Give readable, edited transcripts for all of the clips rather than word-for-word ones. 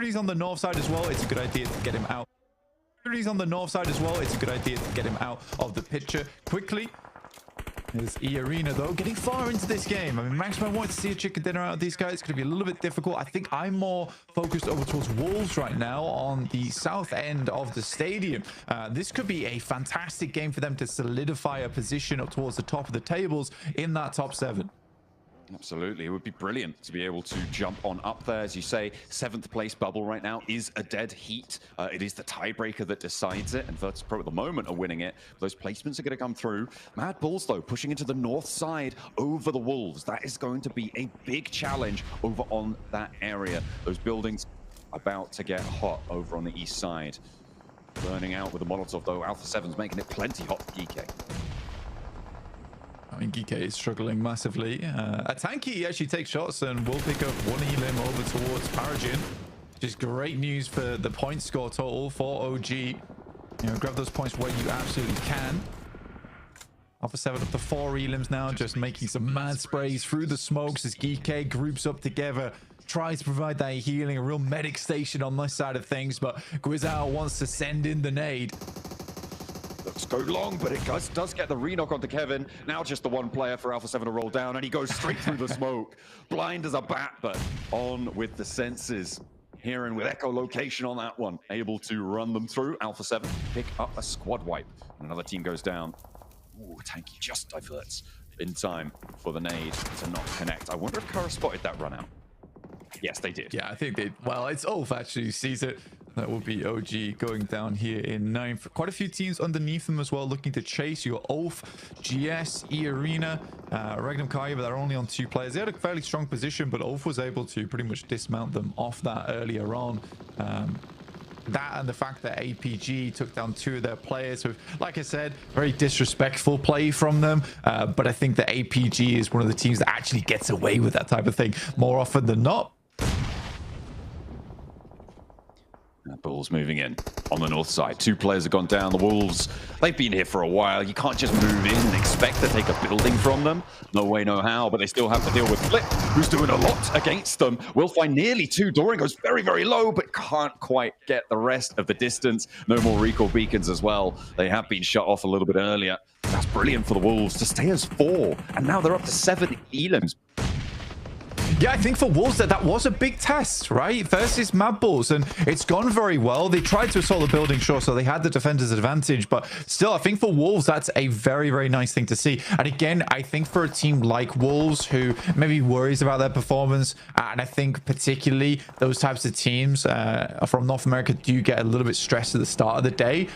He's on the north side as well. It's a good idea to get him out. He's on the north side as well. It's a good idea to get him out of the picture quickly. There's E-Arena, though, getting far into this game. I mean, Maximum wanted to see a chicken dinner out of these guys. It's going to be a little bit difficult. I think I'm more focused over towards Wolves right now on the south end of the stadium. This could be a fantastic game for them to solidify a position up towards the top of the tables in that top 7. Absolutely. It would be brilliant to be able to jump on up there. As you say, 7th place bubble right now is a dead heat. It is the tiebreaker that decides it, and Virtus Pro at the moment are winning it. Those placements are going to come through. Mad Bulls, though, pushing into the north side over the Wolves. That is going to be a big challenge over on that area. Those buildings about to get hot over on the east side. Burning out with the Molotov, though. Alpha 7's making it plenty hot for GK. I mean, GK is struggling massively. Atanki actually takes shots and will pick up 1 elim over towards Paragin. Just great news for the point score total for OG. You know, grab those points where you absolutely can. Alpha 7 up to 4 elims now, just making some mad sprays through the smokes as GK groups up together. Tries to provide that healing, a real medic station on this side of things, but Guizao wants to send in the nade. Looks go long, but it does get the re-knock onto Kevin. Now just the one player for Alpha 7 to roll down, and he goes straight through the smoke. Blind as a bat, but on with the senses. Hearing with echolocation on that one. Able to run them through. Alpha 7 pick up a squad wipe. Another team goes down. Ooh, Tanky just diverts in time for the nade to not connect. I wonder if Kara spotted that run out. Yes, they did. Yeah, I think they... Well, it's Ulf actually who sees it. That will be OG going down here in 9th. Quite a few teams underneath them as well, looking to chase your Ulf, GS, E-Arena, Regnum Kaya, but they're only on 2 players. They had a fairly strong position, but Ulf was able to pretty much dismount them off that earlier on. That and the fact that APG took down 2 of their players. So, like I said, very disrespectful play from them. But I think that APG is one of the teams that actually gets away with that type of thing more often than not. Bulls moving in on the north side. 2 players have gone down. The Wolves, they've been here for a while. You can't just move in and expect to take a building from them. No way, no how, but they still have to deal with Flip, who's doing a lot against them. Will find nearly 2. Doran goes very, very low, but can't quite get the rest of the distance. No more recall beacons as well. They have been shut off a little bit earlier. That's brilliant for the Wolves to stay as 4, and now they're up to 7 elims. Yeah, I think for Wolves that was a big test, right? Versus Mad Bulls, and it's gone very well. They tried to assault the building, sure, so they had the defender's advantage, but still, I think for Wolves, that's a very, very nice thing to see. And again, I think for a team like Wolves, who maybe worries about their performance, and I think particularly those types of teams from North America do get a little bit stressed at the start of the day.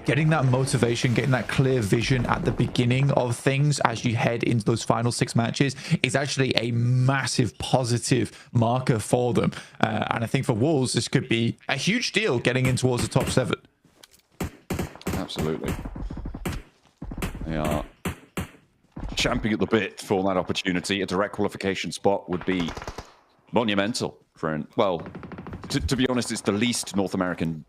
Getting that motivation, getting that clear vision at the beginning of things as you head into those final 6 matches is actually a massive positive marker for them, and I think for Wolves this could be a huge deal getting in towards the top 7. Absolutely, they are champing at the bit for that opportunity. A direct qualification spot would be monumental for well, to be honest, it's the least North American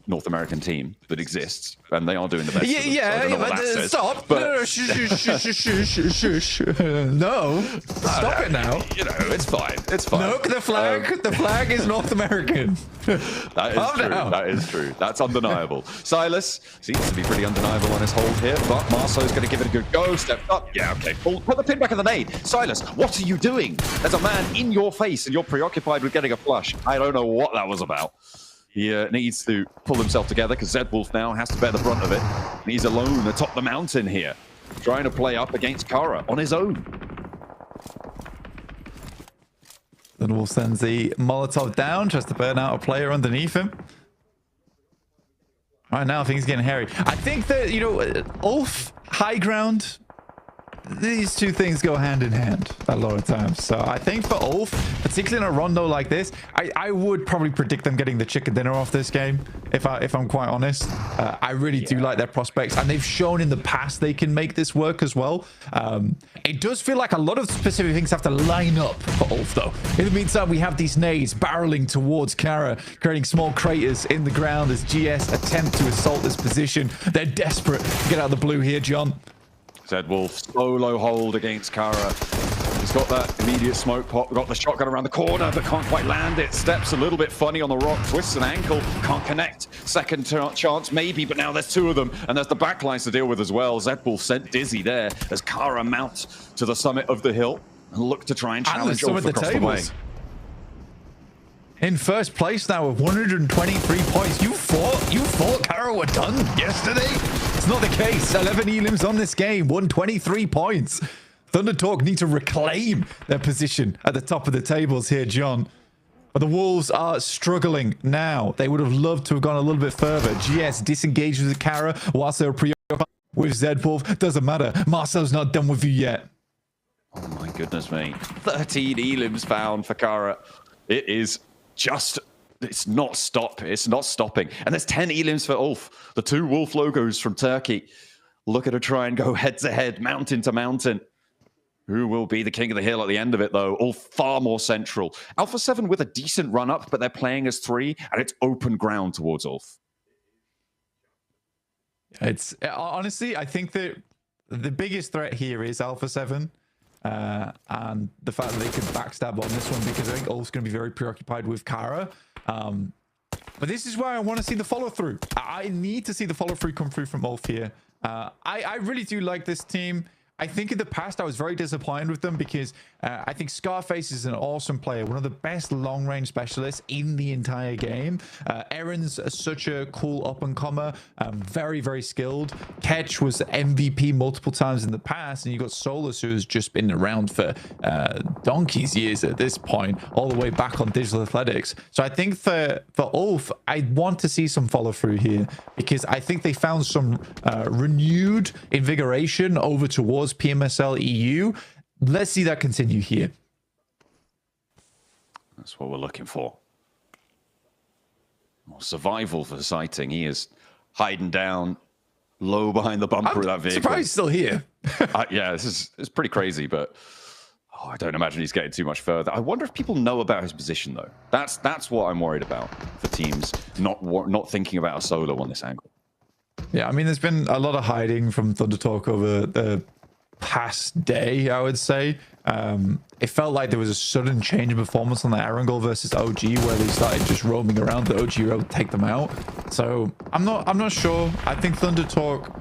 team that exists, and they are doing the best. Stop! No, stop it now. You know, it's fine. It's fine. Look, the flag is North American. That is true. That is true. That's undeniable. Silas seems to be pretty undeniable on his hold here, but Marceau's going to give it a good go. Stepped up. Yeah, okay. Put the pin back in the nade. Silas, what are you doing? There's a man in your face, and you're preoccupied with getting a flush. I don't know what that was about. He needs to pull himself together because Zed Wolf now has to bear the brunt of it. And he's alone atop the mountain here, trying to play up against Kara on his own. Then Wolf sends the Molotov down, tries to burn out a player underneath him. All right, now things are getting hairy. I think that, you know, Ulf, high ground, these 2 things go hand in hand a lot of times. So I think for Ulf, particularly in a rondo like this, I would probably predict them getting the chicken dinner off this game, if I'm quite honest. I really do like their prospects, and they've shown in the past they can make this work as well. It does feel like a lot of specific things have to line up for Ulf, though. In the meantime, we have these nades barreling towards Kara, creating small craters in the ground as GS attempt to assault this position. They're desperate to get out of the blue here, John. Zed Wolf solo hold against Kara. He's got that immediate smoke pop, got the shotgun around the corner, but can't quite land it. Steps a little bit funny on the rock, twists an ankle, can't connect. Second chance maybe, but now there's two of them, and there's the backlines to deal with as well. Zedwolf sent Dizzy there as Kara mounts to the summit of the hill and look to try and challenge Ulf across the way. In first place now with 123 points. You thought Kara were done yesterday? It's not the case. 11 elims on this game, 123 points. Thunder Talk need to reclaim their position at the top of the tables here, John. But the Wolves are struggling now. They would have loved to have gone a little bit further. GS disengages with Kara whilst they were preoccupied with Zedwolf. Doesn't matter. Marcel's not done with you yet. Oh my goodness me. 13 elims found for Kara. It is just, it's not stopping. And there's 10 elims for Ulf. The two wolf logos from Turkey. Look at her try and go head to head, mountain to mountain. Who will be the king of the hill at the end of it, though? Ulf far more central. Alpha 7 with a decent run up, but they're playing as 3, and it's open ground towards Ulf. It's honestly, I think that the biggest threat here is Alpha 7. And the fact that they could backstab on this one, because I think Ulf's going to be very preoccupied with Kara. But this is where I want to see the follow through. I need to see the follow through come through from Ulf here. I really do like this team. I think in the past I was very disappointed with them because I think Scarface is an awesome player, one of the best long-range specialists in the entire game. Erin's such a cool up-and-comer, very, very skilled. Ketch was MVP multiple times in the past, and you got Solus, who has just been around for donkey's years at this point, all the way back on Digital Athletics. So I think for Ulf, I want to see some follow-through here because I think they found some renewed invigoration over towards PMSL EU. Let's see that continue here. That's what we're looking for. More survival for Sighting. He is hiding down low behind the bumper of that vehicle. Surprised he's still here. Yeah, it's pretty crazy, but I don't imagine he's getting too much further. I wonder if people know about his position, though. That's what I'm worried about for teams not thinking about a solo on this angle. Yeah, I mean, there's been a lot of hiding from Thunder Talk over the past day, I would say. It felt like there was a sudden change in performance on the Erangel versus OG, where they started just roaming around. The OG were able to take them out. So I'm not sure. I think Thunder Talk,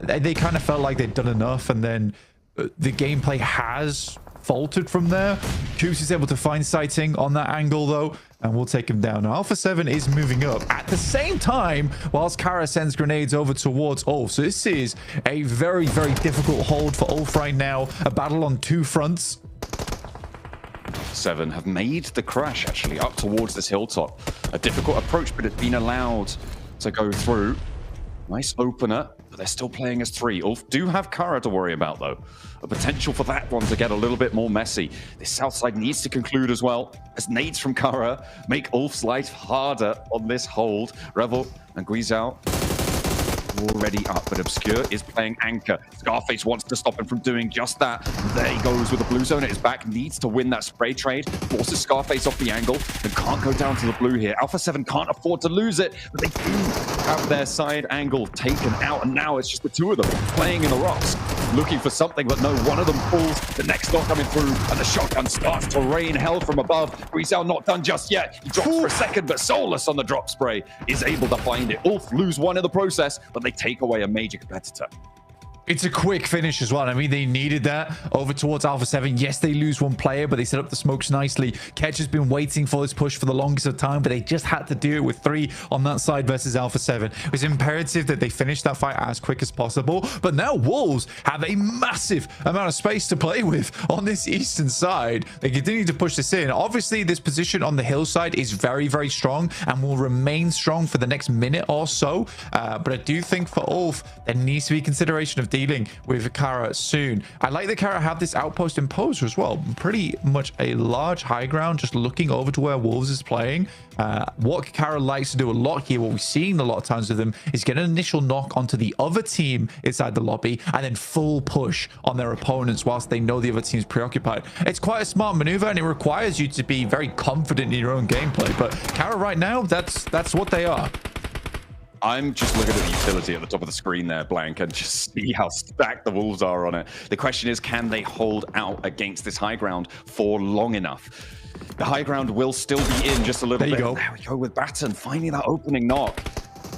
they kind of felt like they'd done enough, and then the gameplay has faltered from there. Koos is able to find Sighting on that angle, though, and we'll take him down. Now, Alpha 7 is moving up at the same time whilst Kara sends grenades over towards Ulf. So this is a very, very difficult hold for Ulf right now. A battle on two fronts. 7 have made the crash, actually, up towards this hilltop. A difficult approach, but it's been allowed to go through. Nice opener, but they're still playing as 3. Ulf do have Kara to worry about, though. A potential for that one to get a little bit more messy. This south side needs to conclude as well, as nades from Kara make Ulf's life harder on this hold. Revel and Guizao already up, but Obscure is playing anchor. Scarface wants to stop him from doing just that. There he goes with the blue zone at his back, needs to win that spray trade, forces Scarface off the angle, and can't go down to the blue here. Alpha 7 can't afford to lose it, but they do have their side angle taken out, and now it's just the two of them playing in the rocks, looking for something, but no, one of them falls, the next not coming through, and the shotgun starts to rain hell from above. Guizao not done just yet. He drops for a second, but Solus on the drop spray is able to find it. Ulf lose one in the process, but they take away a major competitor. It's a quick finish as well. I mean, they needed that over towards Alpha 7. Yes, they lose one player, but they set up the smokes nicely. Ketch has been waiting for this push for the longest of time, but they just had to do it with 3 on that side versus Alpha 7. It was imperative that they finish that fight as quick as possible. But now Wolves have a massive amount of space to play with on this eastern side. They continue to push this in. Obviously, this position on the hillside is very, very strong and will remain strong for the next minute or so. But I do think for Ulf, there needs to be consideration of dealing with Kara soon. I like that Kara have this outpost imposer as well. Pretty much a large high ground, just looking over to where Wolves is playing. What Kara likes to do a lot here, what we're seeing a lot of times with them, is get an initial knock onto the other team inside the lobby and then full push on their opponents whilst they know the other team's preoccupied. It's quite a smart maneuver, and it requires you to be very confident in your own gameplay. But Kara right now, that's what they are. I'm just looking at the utility at the top of the screen there, Blank, and just see how stacked the Wolves are on it. The question is, can they hold out against this high ground for long enough? The high ground will still be in just a little bit. Go. There we go with Batten, finding that opening knock.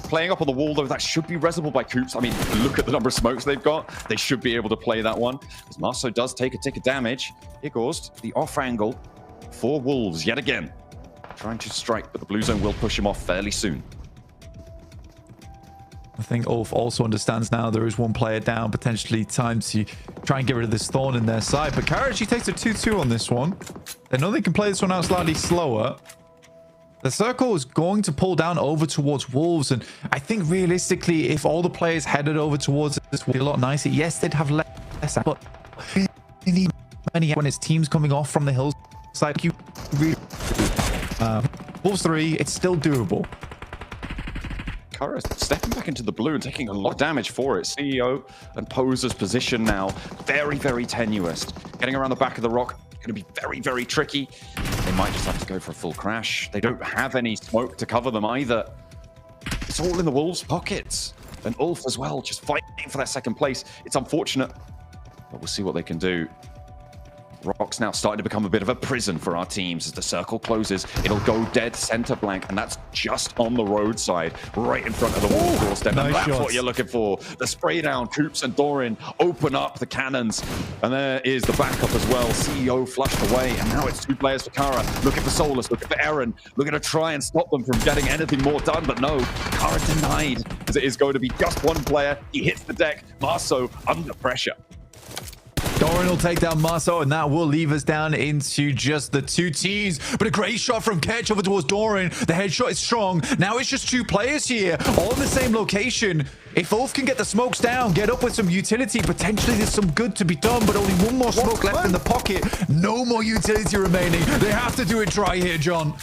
Playing up on the wall, though, that should be reasonable by Coops. I mean, look at the number of smokes they've got. They should be able to play that one. As Marceau does take a tick of damage. Here goes the off angle for Wolves yet again. Trying to strike, but the blue zone will push him off fairly soon. I think Ulf also understands now there is one player down, potentially time to try and get rid of this thorn in their side. But Kara, she takes a 2-2 on this one. They know they can play this one out slightly slower. The circle is going to pull down over towards Wolves. And I think realistically, if all the players headed over towards this would be a lot nicer. Yes, they'd have less, but they need many when it's teams coming off from the hillside. You really, Wolves 3, it's still doable. Kara stepping back into the blue and taking a lot of damage for it. CEO and Poser's position now very, very tenuous. Getting around the back of the rock, going to be very, very tricky. They might just have to go for a full crash. They don't have any smoke to cover them either. It's all in the Wolves' pockets. And Ulf as well, just fighting for that second place. It's unfortunate, but we'll see what they can do. Rock's now starting to become a bit of a prison for our teams. As the circle closes, it'll go dead center, Blank, and that's just on the roadside, right in front of the wall doorstep. Nice and that's shots. what you're looking for. The spray down, Coops and Doran open up the cannons, and there is the backup as well. CEO flushed away, and now it's two players for Kara, looking for Solus, looking for Aaron, looking to try and stop them from getting anything more done, but no, Kara denied, as it is going to be just one player. He hits the deck, Marceau under pressure. Doran will take down Marceau, and that will leave us down into just the two T's. But a great shot from Ketch over towards Doran. The headshot is strong. Now it's just two players here, all in the same location. If Ulf can get the smokes down, get up with some utility, potentially there's some good to be done, but only one more smoke left in the pocket. No more utility remaining. They have to do it dry here, John.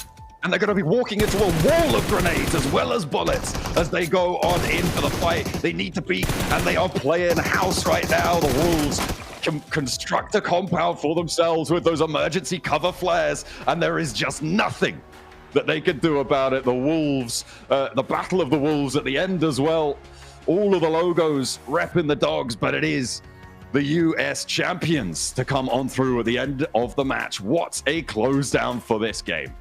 And they're going to be walking into a wall of grenades as well as bullets as they go on in for the fight. They need to beat, and they are playing house right now. The Wolves can construct a compound for themselves with those emergency cover flares, and there is just nothing that they can do about it. The Wolves, the Battle of the Wolves at the end as well. All of the logos repping the dogs, but it is the US champions to come on through at the end of the match. What a close down for this game.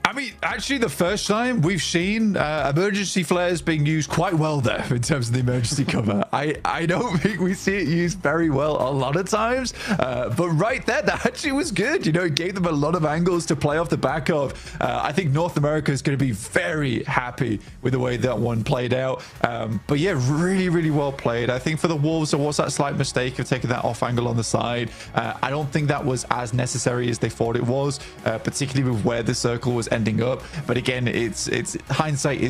I mean, actually, the first time we've seen emergency flares being used quite well there in terms of the emergency cover. I don't think we see it used very well a lot of times, but right there, that actually was good. You know, it gave them a lot of angles to play off the back of. I think North America is going to be very happy with the way that one played out. But yeah, really, really well played. I think for the Wolves, there was that slight mistake of taking that off angle on the side. I don't think that was as necessary as they thought it was, particularly with where the circle was ending up. But again, it's hindsight is